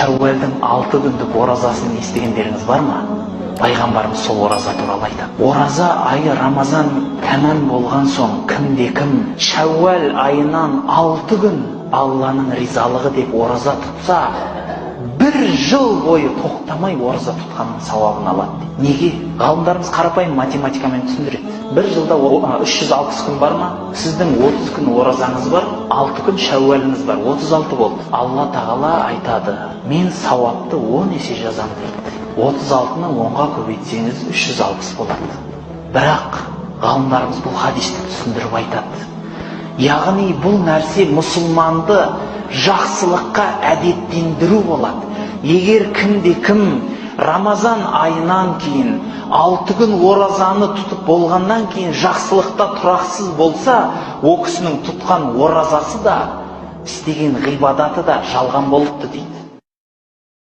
Шәуәлдің 6 күндік оразасын естігендеріңіз бар ма? Пайғамбарымыз сол ораза туралы айтады. Ораза айы Рамазан тәмам болған соң кімде-кім Шәуәл айынан 6 күн Алланың ризалығы деп ораза тұтса, 1 жыл бойы тоқтамай ораза тұтқанның сауабын алады. Неге? Ғалымдарымыз қарапайым математикамен түсіндіреді. 1 жылда 360 күн бар ма? Сіздің 30 күн оразаңыз бар, 6 күн Шәуәліңіз бар, 36 болды. Алла Тағала айтады, мен сауапты 10 есе жазам дейді. 36-ны 10-ға көбейтсеңіз 360 болады. Бірақ ғалымдарымыз бұл хадисті түсіндіріп айтады. Яғни бұл нәрсе мұсылманды жақсылыққа әдеттендіру болады. Егер кімде-кім Рамазан айынан кейін 6 күн оразаны тұтып болғаннан кейін жақсылықта тұрақсыз болса, о кісінің тұтқан оразасы да, істеген ғибадаты да жалған болыпты дейді.